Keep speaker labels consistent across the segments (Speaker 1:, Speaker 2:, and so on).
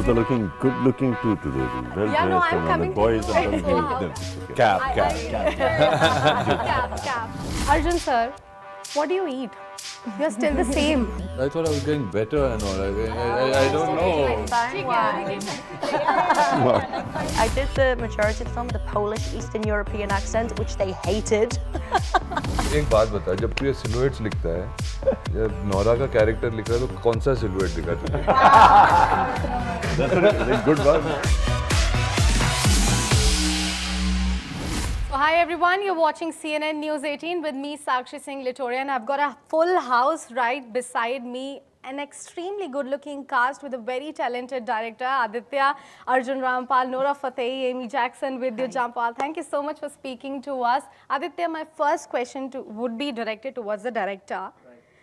Speaker 1: both are looking good looking too today. Well
Speaker 2: Yeah, no,
Speaker 1: dressed
Speaker 2: I'm
Speaker 1: and
Speaker 2: coming
Speaker 1: the
Speaker 2: to
Speaker 1: boys
Speaker 2: you
Speaker 1: are
Speaker 2: as
Speaker 1: coming
Speaker 2: well.
Speaker 1: to them.
Speaker 2: Cap. Arjun sir, what do you eat? You're still the same.
Speaker 3: I thought I was getting better and all. I don't know.
Speaker 4: I did the majority of the film with a Polish Eastern European accent, which they hated.
Speaker 3: एक बात बता, जब तू ये silhouettes लिखता है, जब Nora का कैरेक्टर लिख रहा है तो कौन सा सिलुएट दिखा तुझे?
Speaker 1: That's a good one.
Speaker 2: Hi everyone, you're watching CNN News 18 with me, Sakshi Singh Litoriya, and I've got a full house right beside me. An extremely good-looking cast with a very talented director, Aditya, Arjun Rampal, Nora Fatehi, Amy Jackson, Vidyut Jamwal. Thank you so much for speaking to us. Aditya, my first question would be directed towards the director.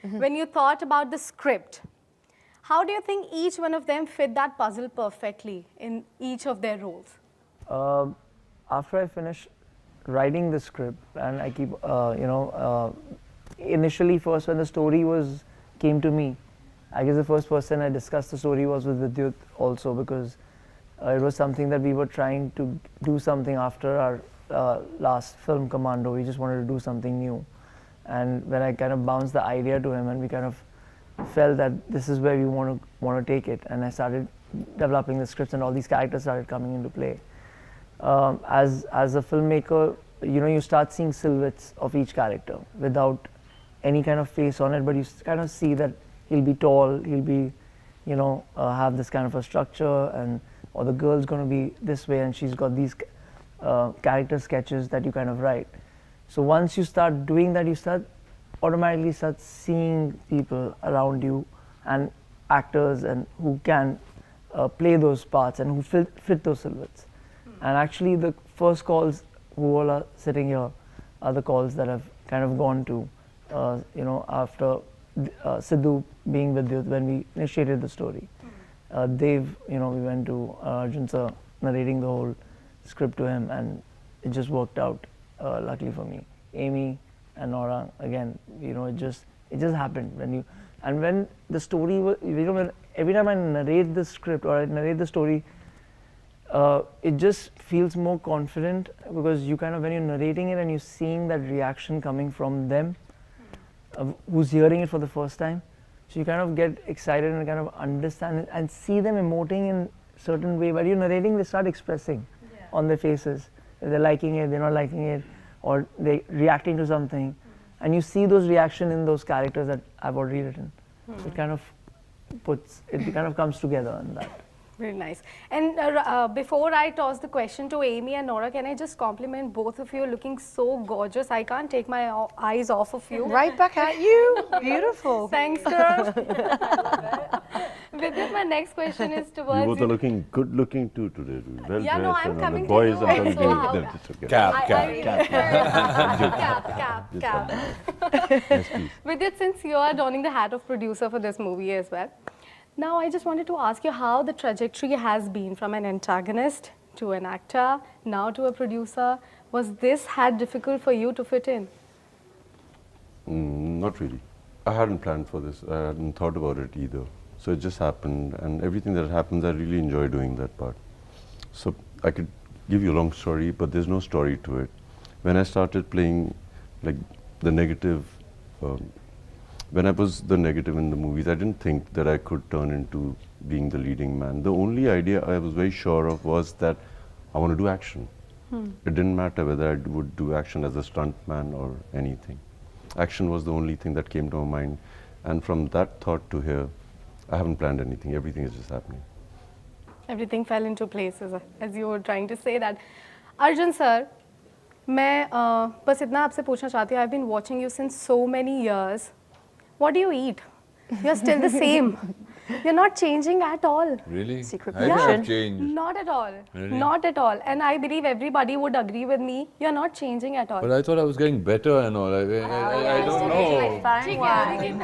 Speaker 2: Right. When you thought about the script, how do you think each one of them fit that puzzle perfectly in each of their roles?
Speaker 5: After I finished writing the script, and I keep, initially first when the story came to me, I guess the first person I discussed the story was with Vidyut also, because it was something that we were trying to do something after our last film, Commando. We just wanted to do something new. And when I kind of bounced the idea to him, and we kind of felt that this is where we want to take it, and I started developing the scripts, and all these characters started coming into play. As a filmmaker, you start seeing silhouettes of each character without any kind of face on it, but you kind of see that he'll be tall, he'll be, have this kind of a structure, or the girl's going to be this way, and she's got these character sketches that you kind of write. So once you start doing that, you automatically start seeing people around you and actors and who can play those parts and who fit those silhouettes. And actually the first calls who all are sitting here are the calls that I've kind of gone to, after Sidhu being with Vidyut when we initiated the story. Dave, we went to Arjun sir, narrating the whole script to him, and it just worked out, luckily for me. Amy and Nora, again, it just happened when the story was, every time I narrate the script or I narrate the story, it just feels more confident, because you kind of, when you're narrating it and you're seeing that reaction coming from them, who's hearing it for the first time, so you kind of get excited and kind of understand it and see them emoting in a certain way. While you're narrating, they start expressing on their faces. If they're liking it, they're not liking it, or they're reacting to something. And you see those reactions in those characters that I've already written. So it kind of comes together in that.
Speaker 2: Very nice. And before I toss the question to Amy and Nora, can I just compliment both of you looking so gorgeous? I can't take my eyes off of you.
Speaker 4: Right back at you. Beautiful.
Speaker 2: Thanks, girl. Vidyut, my next question is towards
Speaker 1: You both are looking good looking too today. Well
Speaker 2: Yeah, no,
Speaker 1: dressed
Speaker 2: I'm
Speaker 1: and
Speaker 2: coming
Speaker 1: the
Speaker 2: to
Speaker 1: boys
Speaker 2: you
Speaker 1: are coming
Speaker 2: also.
Speaker 1: to them. It's okay.
Speaker 2: Cap.
Speaker 1: Yes, please.
Speaker 2: Vidyut, since you are donning the hat of producer for this movie as well, now I just wanted to ask you how the trajectory has been from an antagonist to an actor, now to a producer. Was this hat difficult for you to fit in?
Speaker 1: Not really. I hadn't planned for this. I hadn't thought about it either. So it just happened, and everything that happens, I really enjoy doing that part. So I could give you a long story, but there's no story to it. When I started playing like the negative, when I was the negative in the movies, I didn't think that I could turn into being the leading man. The only idea I was very sure of was that I want to do action. It didn't matter whether I would do action as a stuntman or anything. Action was the only thing that came to my mind. And from that thought to here, I haven't planned anything. Everything is just happening.
Speaker 2: Everything fell into place, as you were trying to say that. Arjun sir, मैं बस इतना आपसे पूछना चाहती हूँ. I've been watching you since so many years. What do you eat? You're still the same. You're not changing at all.
Speaker 3: Really?
Speaker 4: Secret
Speaker 3: I have changed.
Speaker 2: Not at all.
Speaker 3: Really?
Speaker 2: Not at all. And I believe everybody would agree with me. You're not changing at all.
Speaker 3: But I thought I was getting better and all. I don't know.
Speaker 4: Fine wine.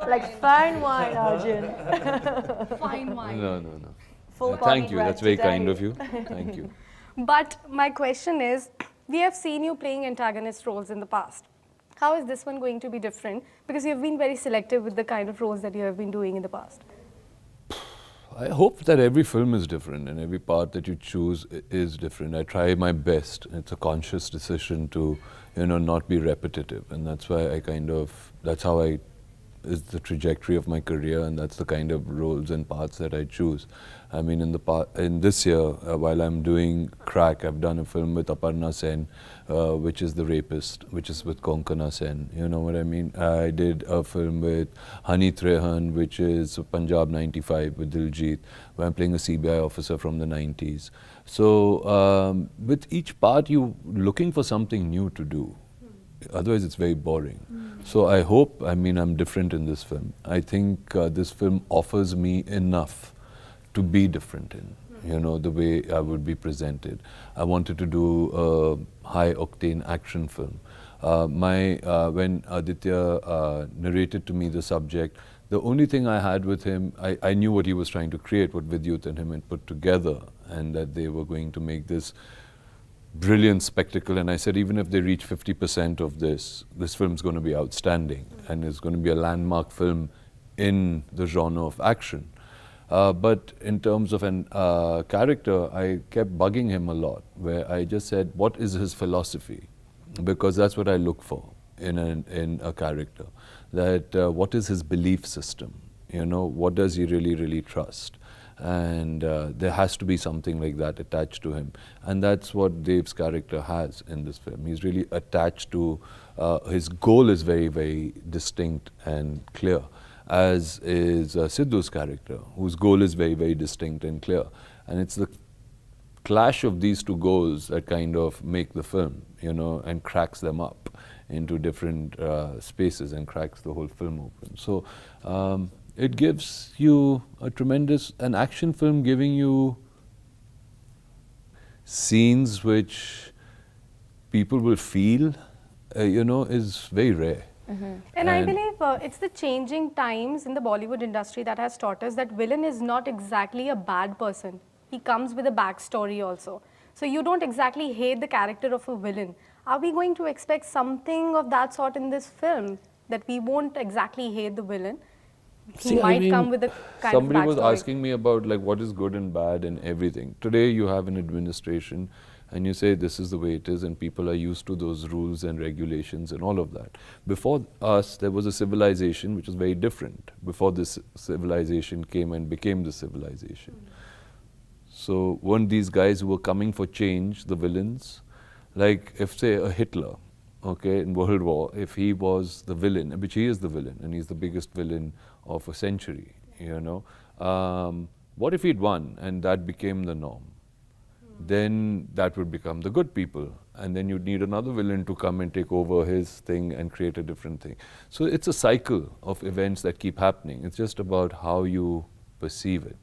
Speaker 4: Like fine wine, Arjun.
Speaker 2: Fine wine.
Speaker 3: No.
Speaker 4: Full
Speaker 3: Thank you.
Speaker 4: body
Speaker 3: That's very
Speaker 4: bread
Speaker 3: kind of
Speaker 4: today.
Speaker 3: you. Thank you.
Speaker 2: But my question is, we have seen you playing antagonist roles in the past. How is this one going to be different? Because you've been very selective with the kind of roles that you have been doing in the past.
Speaker 3: I hope that every film is different and every part that you choose is different. I try my best. It's a conscious decision to, not be repetitive, and that's why that's how is the trajectory of my career, and that's the kind of roles and paths that I choose. I mean, in this year, while I'm doing Crakk, I've done a film with Aparna Sen, which is The Rapist, which is with Konkana Sen. You know what I mean? I did a film with Hani Trehan, which is Punjab 95 with Diljit, where I'm playing a CBI officer from the 90s. So with each part, you're looking for something new to do. Otherwise, it's very boring. So I hope, I'm different in this film. I think this film offers me enough to be different in, the way I would be presented. I wanted to do a high-octane action film. When Aditya narrated to me the subject, the only thing I had with him, I knew what he was trying to create, what Vidyut and him had put together, and that they were going to make this brilliant spectacle. And I said, even if they reach 50% of this film's going to be outstanding, and it's going to be a landmark film in the genre of action. But in terms of an character, I kept bugging him a lot, where I just said, what is his philosophy? Because that's what I look for in a character. That what is his belief system? What does he really, really trust? And there has to be something like that attached to him. And that's what Dev's character has in this film. He's really attached to, his goal is very, very distinct and clear, as is Sidhu's character, whose goal is very, very distinct and clear. And it's the clash of these two goals that kind of make the film, and cracks them up into different spaces and cracks the whole film open. So it gives you an action film giving you scenes which people will feel, is very rare.
Speaker 2: And I believe it's the changing times in the Bollywood industry that has taught us that villain is not exactly a bad person. He comes with a backstory also. So you don't exactly hate the character of a villain. Are we going to expect something of that sort in this film? That we won't exactly hate the villain? He might come with a kind of backstory.
Speaker 3: Somebody was asking me about what is good and bad and everything. Today you have an administration and you say this is the way it is, and people are used to those rules and regulations and all of that. Before us, there was a civilization which was very different. Before this civilization came and became the civilization. So weren't these guys who were coming for change, the villains? Like if say a Hitler, okay, in World War, if he was the villain, which he is the villain, and he's the biggest villain of a century, what if he'd won and that became the norm? Then that would become the good people, and then you'd need another villain to come and take over his thing and create a different thing. So it's a cycle of events that keep happening. It's just about how you perceive it.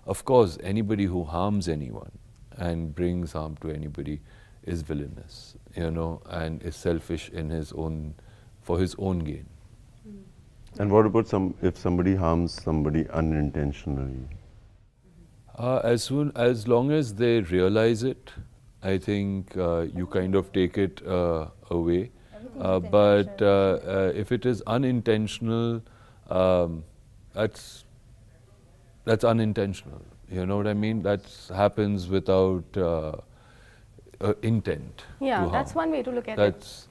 Speaker 3: Of course, anybody who harms anyone and brings harm to anybody is villainous, and is selfish in for his own gain.
Speaker 1: And what about if somebody harms somebody unintentionally?
Speaker 3: As long as they realize it, I think you kind of take it away. But if it is unintentional, that's unintentional. You know what I mean? That happens without intent.
Speaker 2: Yeah, that's one way to look at it.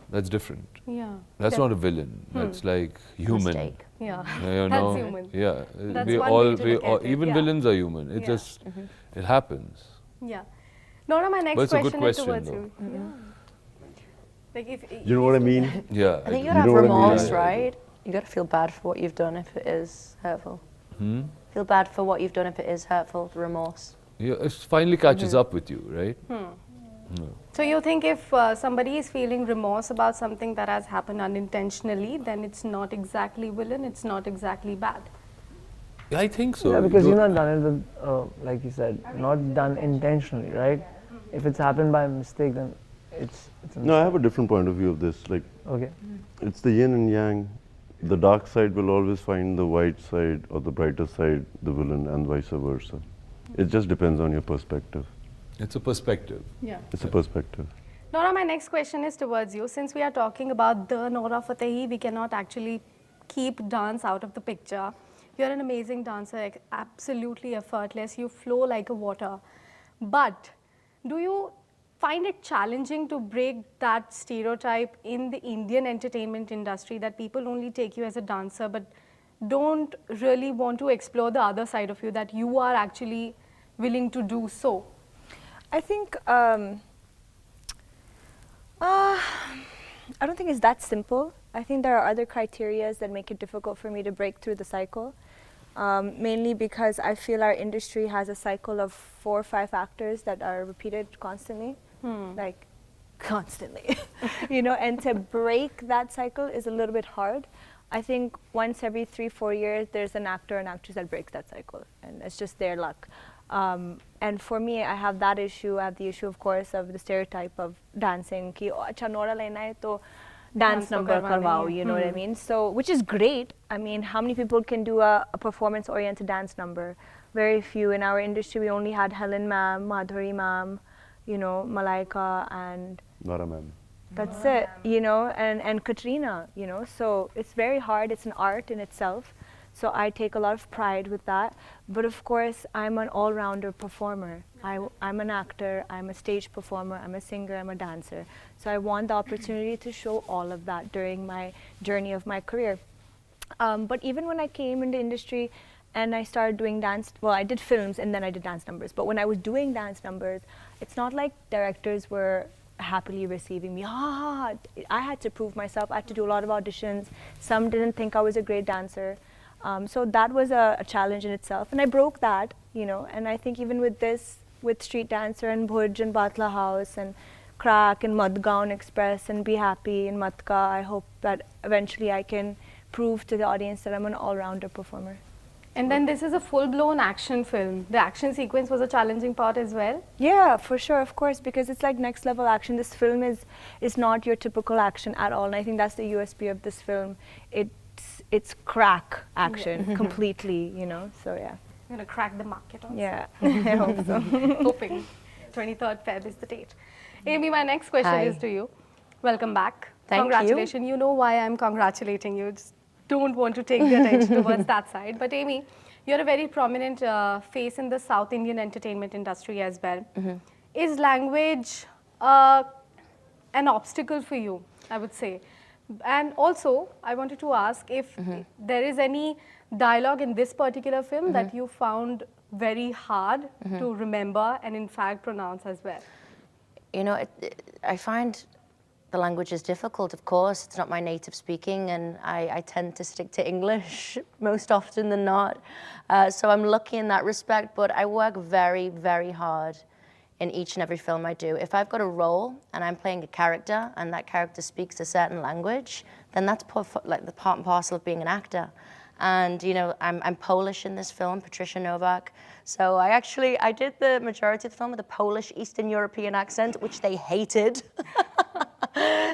Speaker 3: That's different.
Speaker 2: Yeah.
Speaker 3: That's not a villain. That's like human.
Speaker 4: Mistake.
Speaker 2: Yeah,
Speaker 3: That's
Speaker 2: human.
Speaker 3: Yeah,
Speaker 2: That's one way to look at it,
Speaker 3: even
Speaker 2: yeah.
Speaker 3: villains are human. It just it happens.
Speaker 2: Yeah. Nora, my next
Speaker 3: But it's a good
Speaker 2: question is
Speaker 3: question,
Speaker 2: towards you. Like if
Speaker 1: You know what I mean?
Speaker 3: Yeah.
Speaker 4: I think you
Speaker 1: You
Speaker 4: gotta have
Speaker 1: know what I mean?
Speaker 4: remorse,
Speaker 3: Yeah.
Speaker 4: right? You gotta feel bad for what you've done if it is hurtful. Feel bad for what you've done if it is hurtful, remorse.
Speaker 3: Yeah, it finally catches up with you, right?
Speaker 2: So you think if somebody is feeling remorse about something that has happened unintentionally, then it's not exactly villain, it's not exactly bad.
Speaker 3: Yeah, I think so.
Speaker 5: Yeah, because you've not done it with, like you said, not done intentionally, right? If it's happened by mistake, then it's a
Speaker 1: No, I have a different point of view of this. Like,
Speaker 5: okay.
Speaker 1: it's the yin and yang. The dark side will always find the white side, or the brighter side, the villain, and vice versa. It just depends on your perspective.
Speaker 3: It's a perspective.
Speaker 2: Yeah.
Speaker 1: It's a perspective.
Speaker 2: Nora, my next question is towards you. Since we are talking about the Nora Fatehi, we cannot actually keep dance out of the picture. You're an amazing dancer, like, absolutely effortless. You flow like a water. But do you find it challenging to break that stereotype in the Indian entertainment industry that people only take you as a dancer but don't really want to explore the other side of you, that you are actually willing to do so?
Speaker 6: I think I don't think it's that simple. I think there are other criteria that make it difficult for me to break through the cycle. Mainly because I feel our industry has a cycle of 4 or 5 actors that are repeated constantly, like constantly, you know, and to break that cycle is a little bit hard. I think once every 3 or 4 years, there's an actor and actress that breaks that cycle, and it's just their luck. And for me, I have that issue. I have the issue, of course, of the stereotype of dancing. Ki, oh, acha Nora lena hai to dance number karwao, you know what I mean? So, which is great. I mean, how many people can do a performance-oriented dance number? Very few. In our industry, we only had Helen ma'am, Madhuri ma'am, you know, Malaika, and
Speaker 1: Nora ma'am.
Speaker 6: that's it, you know, and Katrina, you know. So it's very hard. It's an art in itself. So I take a lot of pride with that. But of course, I'm an all-rounder performer. I'm an actor, I'm a stage performer, I'm a singer, I'm a dancer. So I want the opportunity to show all of that during my journey of my career. But even when I came in the industry and I started doing dance, well, I did films and then I did dance numbers. But when I was doing dance numbers, it's not like directors were happily receiving me. I had to prove myself. I had to do a lot of auditions. Some didn't think I was a great dancer. So that was a challenge in itself, and I broke that, you know. And I think even with this, with Street Dancer and Bhuj and Batla House and Crakk and Madgaon Express and Be Happy and Matka, I hope that eventually I can prove to the audience that I'm an all-rounder performer.
Speaker 2: And then this is a full-blown action film. The action sequence was a challenging part as well?
Speaker 6: Yeah, for sure, of course, because it's like next level action. This film is not your typical action at all, and I think that's the USP of this film. It's crack action completely, you know, so yeah.
Speaker 2: You're going to crack the market also.
Speaker 6: Yeah, I hope so.
Speaker 2: Hoping. 23rd Feb is the date. Amy, my next question is to you. Welcome back.
Speaker 4: Thank you.
Speaker 2: Congratulations. You know why I'm congratulating you. Just don't want to take the attention towards that side. But Amy, you're a very prominent face in the South Indian entertainment industry as well. Is language an obstacle for you, I would say? And also, I wanted to ask if there is any dialogue in this particular film that you found very hard to remember and in fact pronounce as well.
Speaker 4: You know, I find the language is difficult, of course. It's not my native speaking, and I tend to stick to English most often than not. So I'm lucky in that respect, but I work very, very hard in each and every film I do. If I've got a role and I'm playing a character and that character speaks a certain language, then that's like the part and parcel of being an actor. And you know, I'm Polish in this film, Patricia Novak. So I did the majority of the film with a Polish Eastern European accent, which they hated.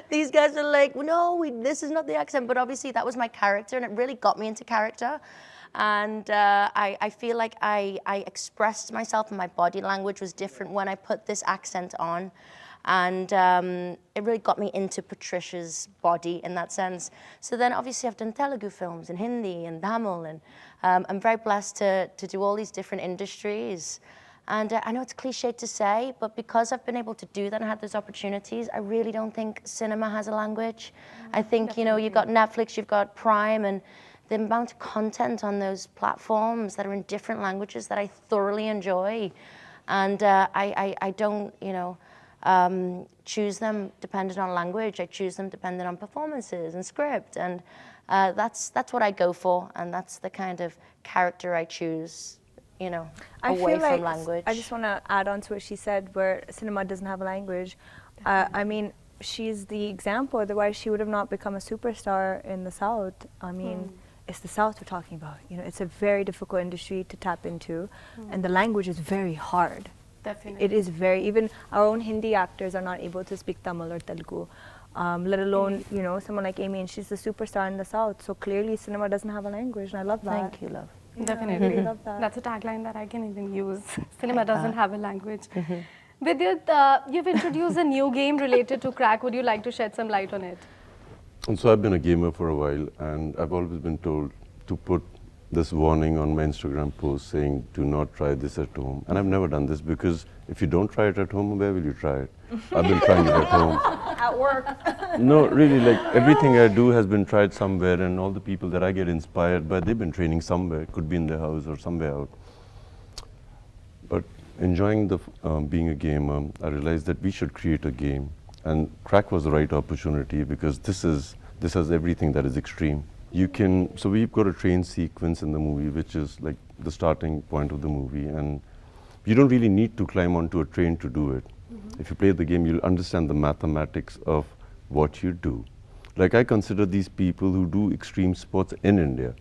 Speaker 4: These guys are like, no, this is not the accent, but obviously that was my character and it really got me into character. And I feel like I expressed myself and my body language was different when I put this accent on. And it really got me into Patricia's body in that sense. So then obviously I've done Telugu films and Hindi and Tamil, and I'm very blessed to do all these different industries. And I know it's cliche to say, but because I've been able to do that and had those opportunities, I really don't think cinema has a language. I think, you know, you've got Netflix, you've got Prime, and the amount of content on those platforms that are in different languages that I thoroughly enjoy. And I don't, you know, choose them dependent on language. I choose them dependent on performances and script. And that's what I go for. And that's the kind of character I choose, you know, away from language.
Speaker 6: I just want to add on to what she said, where cinema doesn't have a language. I mean, she's the example, otherwise she would have not become a superstar in the South. I mean, it's the South we're talking about. You know, it's a very difficult industry to tap into, and the language is very hard.
Speaker 2: Definitely.
Speaker 6: It is very, even our own Hindi actors are not able to speak Tamil or Telugu, let alone, you know, someone like Amy, and she's a superstar in the South. So clearly cinema doesn't have a language, and I love that.
Speaker 4: Thank you, love.
Speaker 6: Yeah,
Speaker 2: Definitely.
Speaker 6: I really love that.
Speaker 2: That's a tagline that I can even use. Cinema doesn't have a language. Vidyut, you've introduced a new game related to Crakk. Would you like to shed some light on it?
Speaker 1: And so I've been a gamer for a while, and I've always been told to put this warning on my Instagram post saying, do not try this at home. And I've never done this because if you don't try it at home, where will you try it? I've been trying it at home.
Speaker 6: At work.
Speaker 1: No, really, like everything I do has been tried somewhere, and all the people that I get inspired by, they've been training somewhere. It could be in their house or somewhere out. But enjoying the being a gamer, I realized that we should create a game. And Crakk was the right opportunity because this has everything that is extreme. So we've got a train sequence in the movie, which is like the starting point of the movie, and you don't really need to climb onto a train to do it. If you play the game, you'll understand the mathematics of what you do. Like I consider these people who do extreme sports in India,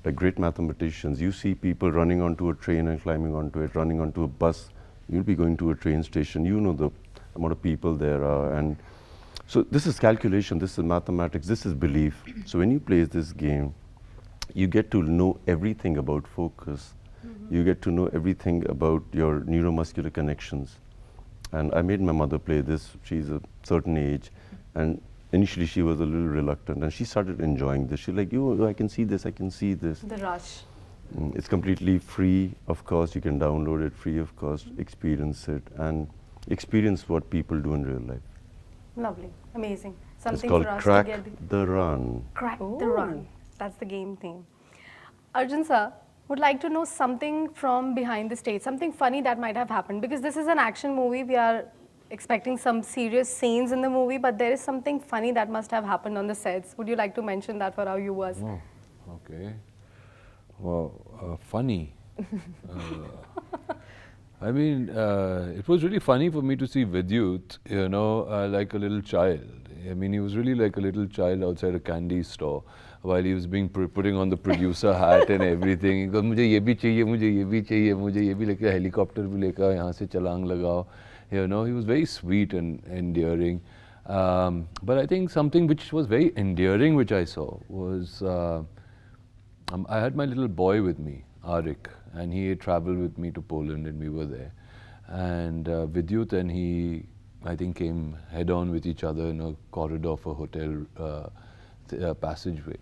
Speaker 1: like great mathematicians. You see people running onto a train and climbing onto it, running onto a bus. You'll be going to a train station. You know the amount of people there are, and so this is calculation, this is mathematics, this is belief. So when you play this game, you get to know everything about focus. You get to know everything about your neuromuscular connections. And I made my mother play this. She's a certain age, and initially she was a little reluctant, and she started enjoying this. She's like, I can see this, I can see this.
Speaker 2: The rush.
Speaker 1: It's completely free, of course. You can download it free of cost, experience it, and experience what people do in real life.
Speaker 2: Lovely, amazing.
Speaker 1: It's
Speaker 2: Something
Speaker 1: called
Speaker 2: for us
Speaker 1: Crakk
Speaker 2: to get.
Speaker 1: the Run.
Speaker 2: Crack the Run. That's the game theme. Arjun sir, would like to know something from behind the stage, something funny that might have happened, because this is an action movie. We are expecting some serious scenes in the movie, but there is something funny that must have happened on the sets. Would you like to mention that for our viewers?
Speaker 3: Oh, okay. Well, funny. I mean, it was really funny for me to see Vidyut, like a little child. I mean, he was really like a little child outside a candy store while he was putting on the producer hat and everything. He goes, "Mujhe ye bhi chahiye, mujhe ye bhi chahiye, mujhe ye bhi leke helicopter bhi leka yahan se chalang lagao." He was very sweet and endearing. But I think something which was very endearing, which I saw, was I had my little boy with me, Arik, and he had traveled with me to Poland, and we were there. And Vidyut and he, I think, came head-on with each other in a corridor of a hotel passageway.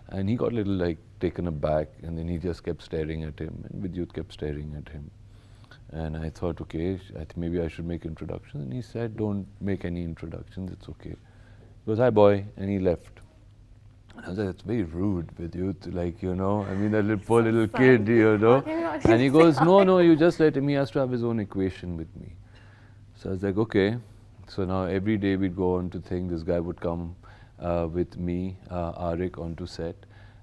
Speaker 3: And he got a little like taken aback, and then he just kept staring at him, and Vidyut kept staring at him. And I thought, okay, maybe I should make introductions. And he said, don't make any introductions, it's okay. He goes, hi boy, and he left. And I was like, that's very rude, Vidyut, like, I mean, that little, poor little kid, And he goes, no, you just let him, he has to have his own equation with me. So I was like, okay. So now every day we'd go on to think, this guy would come with me, Arik, onto set.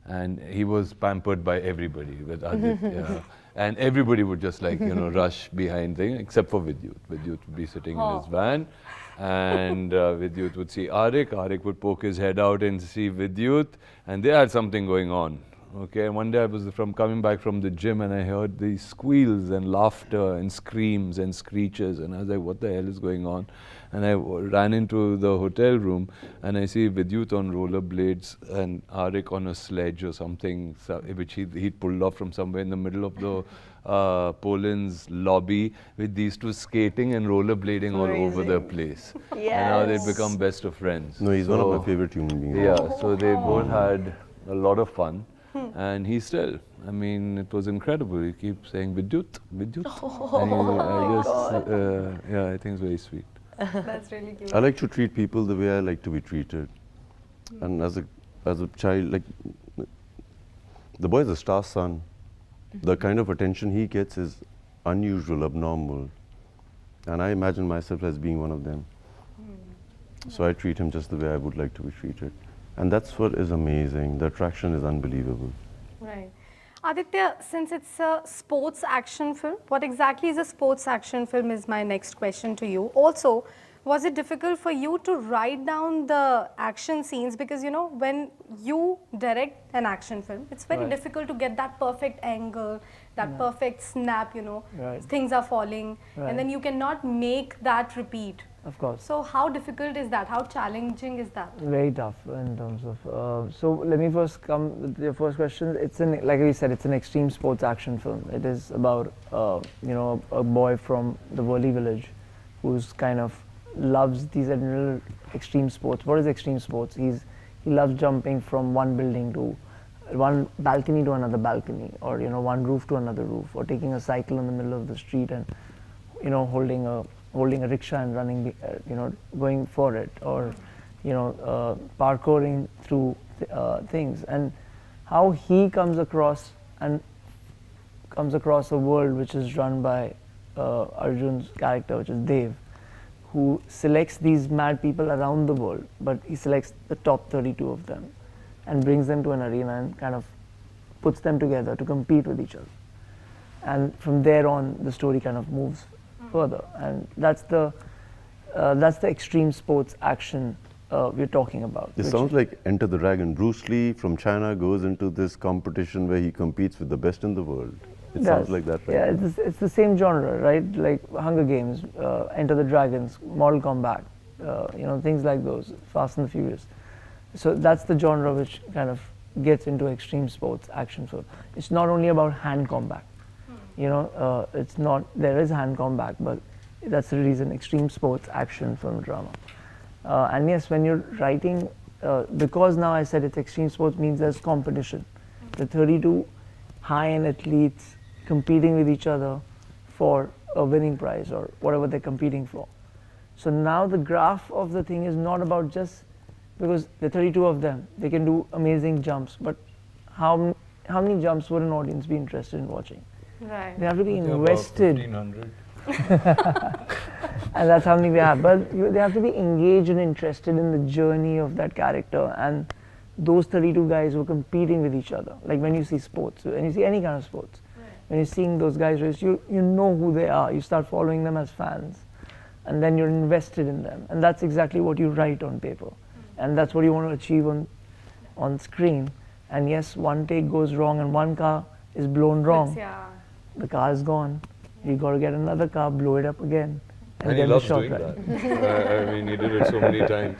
Speaker 3: And he was pampered by everybody, with Aditya. And everybody would just like, rush behind things, except for Vidyut. Vidyut would be sitting in his van, and Vidyut would see Arik. Arik would poke his head out and see Vidyut, and they had something going on. Okay, and one day I was coming back from the gym, and I heard these squeals and laughter and screams and screeches, and I was like, what the hell is going on? And I ran into the hotel room, and I see Vidyut on rollerblades and Arik on a sledge or something, which he'd pulled off from somewhere in the middle of the Poland's lobby, with these two skating and rollerblading all over the place.
Speaker 6: Yes.
Speaker 3: And now they've become best of friends.
Speaker 1: No, he's one of my favorite human beings.
Speaker 3: Yeah, so they both had a lot of fun. And he still, I mean, it was incredible. He keeps saying, Vidyut, Vidyut. And I think it's very sweet.
Speaker 2: That's really cute.
Speaker 1: I like to treat people the way I like to be treated. And as a child, like, the boy is a star son. The kind of attention he gets is unusual, abnormal. And I imagine myself as being one of them. So I treat him just the way I would like to be treated. And that's what is amazing. The attraction is unbelievable.
Speaker 2: Right. Aditya, since it's a sports action film, what exactly is a sports action film is my next question to you. Also, was it difficult for you to write down the action scenes? Because, when you direct an action film, it's very difficult to get that perfect angle, that perfect snap, things are falling, and then you cannot make that repeat.
Speaker 5: Of course.
Speaker 2: So how difficult is that? How challenging is that?
Speaker 5: Very tough in terms of. So let me first come with your first question. Like we said, it's an extreme sports action film. It is about a boy from the Worli village who's kind of loves these little extreme sports. What is extreme sports? He loves jumping from one building to one balcony to another balcony, or one roof to another roof, or taking a cycle in the middle of the street and holding a rickshaw and running, going for it, or parkouring through things, and how he comes across a world which is run by Arjun's character, which is Dev, who selects these mad people around the world, but he selects the top 32 of them and brings them to an arena and kind of puts them together to compete with each other. And from there on, the story kind of moves further, and that's the extreme sports action we're talking about.
Speaker 1: It sounds like Enter the Dragon. Bruce Lee from China goes into this competition where he competes with the best in the world. It sounds like that, right?
Speaker 5: Yeah, it's the same genre, right? Like Hunger Games, Enter the Dragons, Mortal Kombat, things like those, Fast and the Furious. So that's the genre which kind of gets into extreme sports action film. It's not only about hand combat. It's not, there is hand combat, but that's the reason, extreme sports action film drama. And yes, when you're writing, because now I said it's extreme sports means there's competition. The 32 high-end athletes competing with each other for a winning prize or whatever they're competing for. So now the graph of the thing is not about just, because the 32 of them, they can do amazing jumps, but how many jumps would an audience be interested in watching?
Speaker 2: Right.
Speaker 5: They have to be invested.
Speaker 3: 1500.
Speaker 5: And that's how many we have. But they have to be engaged and interested in the journey of that character. And those 32 guys who are competing with each other. Like when you see sports, when you see any kind of sports, when you're seeing those guys race, you know who they are. You start following them as fans. And then you're invested in them. And that's exactly what you write on paper. And that's what you want to achieve on screen. And yes, one take goes wrong and one car is blown wrong. The car is gone. You got to get another car, blow it up again,
Speaker 3: And he
Speaker 5: get the
Speaker 3: loves
Speaker 5: shot
Speaker 3: doing
Speaker 5: right.
Speaker 3: that. I mean, he did it so many times.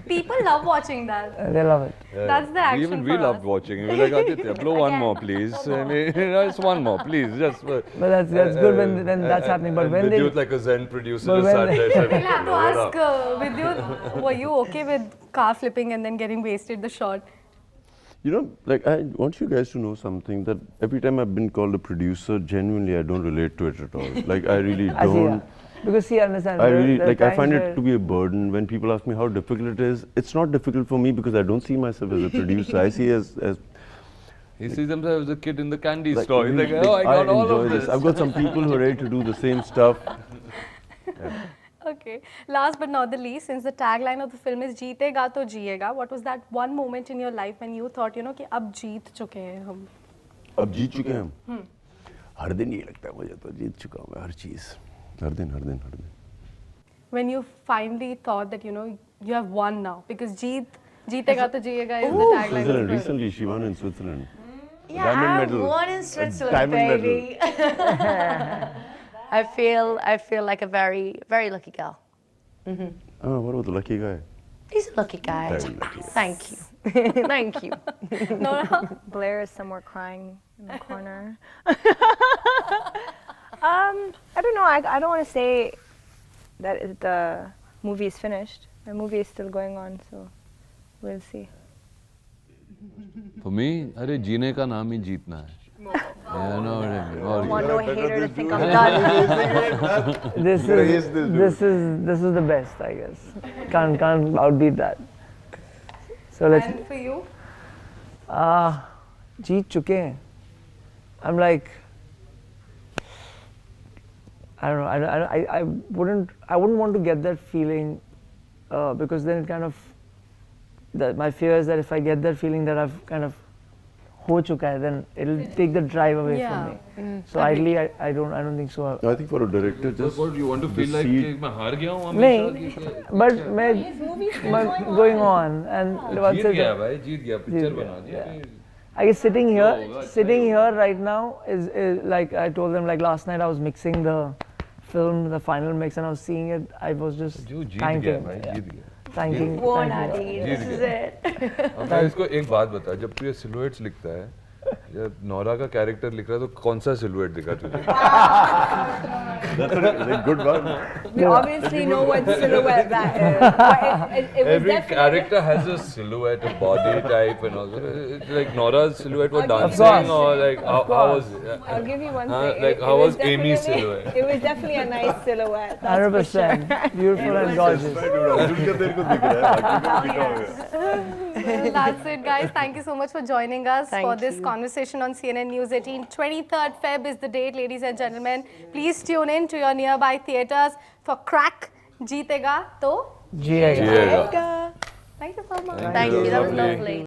Speaker 2: People love watching that.
Speaker 5: They love it.
Speaker 2: That's the action
Speaker 3: Even
Speaker 2: for
Speaker 3: we
Speaker 2: us.
Speaker 3: loved watching it. We're like, Aditya, blow one more, please. I mean, just one more, please. Just.
Speaker 5: But that's good when that's happening. But when they
Speaker 3: Vidyut, like a Zen producer,
Speaker 5: But
Speaker 3: just
Speaker 5: when
Speaker 3: sat there. said,
Speaker 2: We'll have to
Speaker 3: "Blow it
Speaker 2: ask
Speaker 3: up."
Speaker 2: Vidyut, were you okay with car flipping and then getting wasted the shot?
Speaker 1: I want you guys to know something, that every time I've been called a producer, genuinely I don't relate to it at all. Like I really
Speaker 5: I see,
Speaker 1: don't.
Speaker 5: because see, I understand.
Speaker 1: I
Speaker 5: there-
Speaker 1: really
Speaker 5: there are
Speaker 1: I find
Speaker 5: times
Speaker 1: it to be a burden when people ask me how difficult it is. It's not difficult for me because I don't see myself as a producer. I see as
Speaker 3: He sees himself as a kid in the candy
Speaker 1: like,
Speaker 3: store. He's like,
Speaker 1: really,
Speaker 3: oh, I got all
Speaker 1: enjoy
Speaker 3: of this.
Speaker 1: I've got some people who are ready to do the same stuff.
Speaker 2: Okay. Last but not the least, since the tagline of the film is "जीतेगा तो जिएगा," what was that one moment in your life when you thought, कि अब जीत चुके हैं हम?
Speaker 1: अब जीत चुके हैं हम. हर दिन ये लगता है मुझे तो जीत चुका हूँ मैं हर चीज. हर दिन.
Speaker 2: When you finally thought that you have won now, because जीतेगा तो जिएगा is the tagline of
Speaker 1: Switzerland,
Speaker 2: the film.
Speaker 1: recently she won in Switzerland.
Speaker 4: Yeah,
Speaker 1: Diamond
Speaker 4: I
Speaker 1: medal.
Speaker 4: won in Switzerland,
Speaker 1: Diamond
Speaker 4: baby. I feel like a very, very lucky girl.
Speaker 1: Oh, what about the lucky guy?
Speaker 4: He's a lucky guy.
Speaker 1: Very lucky.
Speaker 4: Thank you. Thank you.
Speaker 2: Nora?
Speaker 6: Blair is somewhere crying in the corner. I don't know. I don't want to say that the movie is finished. The movie is still going on, so we'll see.
Speaker 3: For me, अरे जीने का नाम ही जीतना है. Yeah, no,
Speaker 6: I don't want no hater to think I'm done.
Speaker 5: this is the best, I guess. Can't outbeat that. So let's.
Speaker 2: And for you?
Speaker 5: जीत चुके हैं. I'm like, I don't know. I wouldn't want to get that feeling because then it kind of. My fear is that if I get that feeling that I've kind of ho chuka hai, then it'll take the drive away from me. So ideally, I don't think so.
Speaker 1: I think for a director, just
Speaker 3: what you want to
Speaker 1: the
Speaker 3: feel like
Speaker 1: seed-
Speaker 3: कि मैं हार गया हूँ
Speaker 5: नहीं, but going on and once
Speaker 3: Jeet
Speaker 5: it-
Speaker 3: गया भाई, जीत गया, picture
Speaker 5: जीत
Speaker 3: बना
Speaker 5: गया,
Speaker 3: दिया.
Speaker 5: I guess sitting here,
Speaker 3: No, that's
Speaker 5: sitting here right now is like I told them, like last night I was mixing the film, the final mix, and I was seeing it. I was just
Speaker 3: जो जीत गया
Speaker 5: thanking,
Speaker 3: भाई,
Speaker 5: yeah,
Speaker 3: जीत गया.
Speaker 5: thanking.
Speaker 4: Won,
Speaker 5: thanking.
Speaker 4: Adi. This is it.
Speaker 3: अब मैं इसको एक बात बता, जब तू ये सिलुएट्स लिखता है, नोरा का कैरेक्टर लिख रहा है तो कौन सा सिलुएट दिखा तुझे?
Speaker 1: That's a good one.
Speaker 6: We obviously know what silhouette that is. But it was
Speaker 3: Every
Speaker 6: definitely-
Speaker 3: character has a silhouette, a body type, and all. It's like Nora's silhouette was
Speaker 6: Of course.
Speaker 3: dancing, or like how was?
Speaker 6: I'll give you one
Speaker 3: Huh?
Speaker 6: thing.
Speaker 3: Like, how was Amy's silhouette?
Speaker 6: It was definitely a nice silhouette. That's for
Speaker 5: 100%. Beautiful and gorgeous.
Speaker 2: Well, that's it, guys. Thank you so much for joining us
Speaker 4: Thank
Speaker 2: for this
Speaker 4: you.
Speaker 2: conversation on CNN News 18. 23rd Feb is the date, ladies and gentlemen. Please tune in to your nearby theatres for Crakk Jeetega to
Speaker 5: Jiega.
Speaker 3: Jiega.
Speaker 2: Thank you so much.
Speaker 4: Thank you, that was
Speaker 3: Lovely.
Speaker 4: lovely.